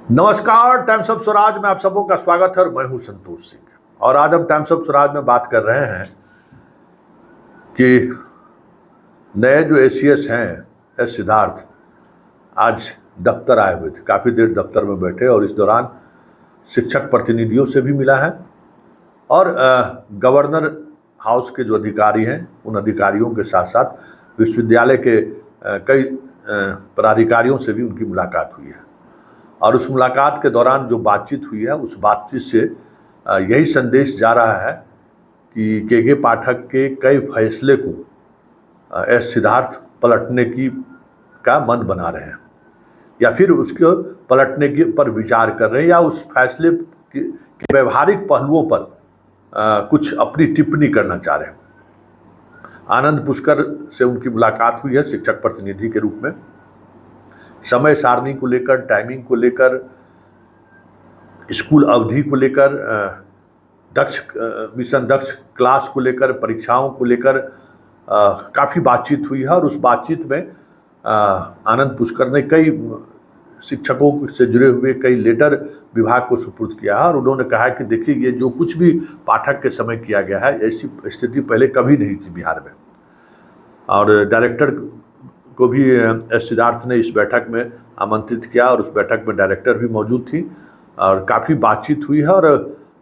नमस्कार, times of Swaraj में आप सबों का स्वागत है और मैं हूं संतोष सिंह। और आज हम टाइम्स ऑफ स्वराज में बात कर रहे हैं कि नए जो एसीएस हैं एस सिद्धार्थ आज दफ्तर आए हुए थे। काफ़ी देर दफ्तर में बैठे और इस दौरान शिक्षक प्रतिनिधियों से भी मिला है और गवर्नर हाउस के जो अधिकारी हैं उन अधिकारियों के साथ साथ विश्वविद्यालय के कई पदाधिकारियों से भी उनकी मुलाकात हुई है। और उस मुलाकात के दौरान जो बातचीत हुई है उस बातचीत से यही संदेश जा रहा है कि के पाठक के कई फैसले को एस सिद्धार्थ पलटने का मन बना रहे हैं या फिर उसके पलटने के पर विचार कर रहे हैं या उस फैसले के व्यवहारिक पहलुओं पर कुछ अपनी टिप्पणी करना चाह रहे हैं। आनंद पुष्कर से उनकी मुलाकात हुई है शिक्षक प्रतिनिधि के रूप में। समय सारणी को लेकर, टाइमिंग को लेकर, स्कूल अवधि को लेकर, मिशन दक्ष क्लास को लेकर, परीक्षाओं को लेकर काफ़ी बातचीत हुई है। और उस बातचीत में आनंद पुष्कर ने कई शिक्षकों से जुड़े हुए कई लेटर विभाग को सुपुर्द किया है और उन्होंने कहा कि देखिए ये जो कुछ भी पाठक के समय किया गया है ऐसी स्थिति पहले कभी नहीं थी बिहार में। और डायरेक्टर को भी एस सिद्धार्थ ने इस बैठक में आमंत्रित किया और उस बैठक में डायरेक्टर भी मौजूद थी और काफ़ी बातचीत हुई है और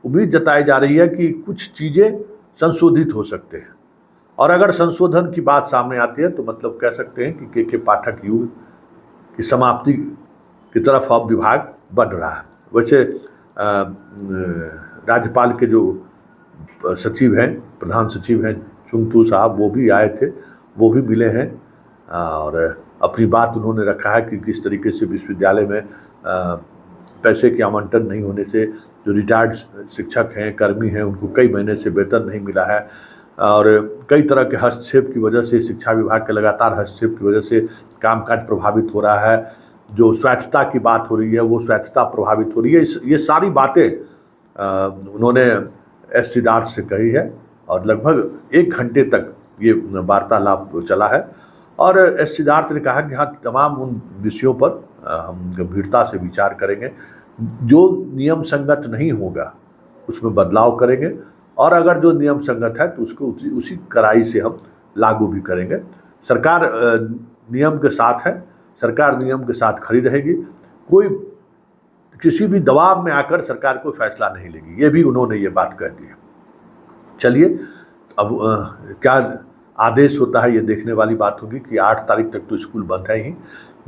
उम्मीद जताई जा रही है कि कुछ चीज़ें संशोधित हो सकते हैं। और अगर संशोधन की बात सामने आती है तो मतलब कह सकते हैं कि के पाठक युग की समाप्ति की तरफ अब विभाग बढ़ रहा है। वैसे राज्यपाल के जो सचिव हैं, प्रधान सचिव हैं चुंगतू साहब, वो भी आए थे, वो भी मिले हैं और अपनी बात उन्होंने रखा है कि किस तरीके से विश्वविद्यालय में पैसे के आवंटन नहीं होने से जो रिटायर्ड शिक्षक हैं, कर्मी हैं, उनको कई महीने से वेतन नहीं मिला है और कई तरह के हस्तक्षेप की वजह से, शिक्षा विभाग के लगातार हस्तक्षेप की वजह से कामकाज प्रभावित हो रहा है। जो स्वायत्तता की बात हो रही है वो स्वायत्तता प्रभावित हो रही है। ये सारी बातें उन्होंने एस सिद्धार्थ से कही है और लगभग 1 घंटे तक ये वार्तालाप चला है। और एस सिद्धार्थ ने कहा कि हाँ, तमाम उन विषयों पर हम गंभीरता से विचार करेंगे, जो नियम संगत नहीं होगा उसमें बदलाव करेंगे और अगर जो नियम संगत है तो उसको उसी कड़ाई से हम लागू भी करेंगे। सरकार नियम के साथ है, सरकार नियम के साथ खड़ी रहेगी, कोई किसी भी दबाव में आकर सरकार कोई फैसला नहीं लेगी, ये भी उन्होंने ये बात कह दी है। चलिए अब क्या आदेश होता है ये देखने वाली बात होगी कि 8 तारीख तक तो स्कूल बंद है ही।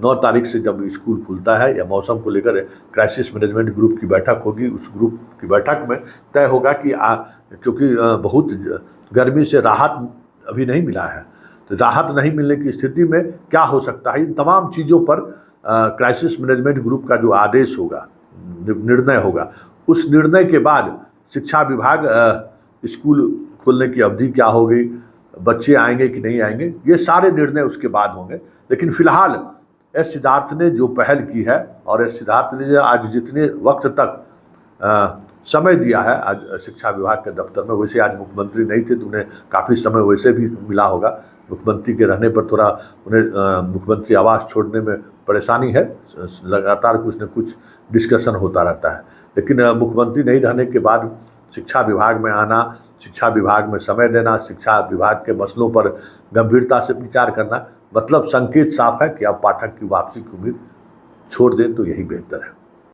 9 तारीख से जब स्कूल खुलता है या मौसम को लेकर क्राइसिस मैनेजमेंट ग्रुप की बैठक होगी, उस ग्रुप की बैठक में तय होगा कि क्योंकि बहुत गर्मी से राहत अभी नहीं मिला है, तो राहत नहीं मिलने की स्थिति में क्या हो सकता है, इन तमाम चीज़ों पर क्राइसिस मैनेजमेंट ग्रुप का जो आदेश होगा, निर्णय होगा, उस निर्णय के बाद शिक्षा विभाग स्कूल खोलने की अवधि क्या होगी, बच्चे आएंगे कि नहीं आएंगे, ये सारे निर्णय उसके बाद होंगे। लेकिन फिलहाल एस सिद्धार्थ ने जो पहल की है और एस सिद्धार्थ ने आज जितने वक्त तक समय दिया है आज शिक्षा विभाग के दफ्तर में, वैसे आज मुख्यमंत्री नहीं थे तो उन्हें काफ़ी समय वैसे भी मिला होगा। मुख्यमंत्री के रहने पर थोड़ा उन्हें मुख्यमंत्री आवास छोड़ने में परेशानी है, लगातार कुछ न कुछ डिस्कशन होता रहता है। लेकिन मुख्यमंत्री नहीं रहने के बाद शिक्षा विभाग में आना, शिक्षा विभाग में समय देना, शिक्षा विभाग के मसलों पर गंभीरता से विचार करना, मतलब संकेत साफ है कि अब पाठक की वापसी की उम्मीद छोड़ दें तो यही बेहतर है।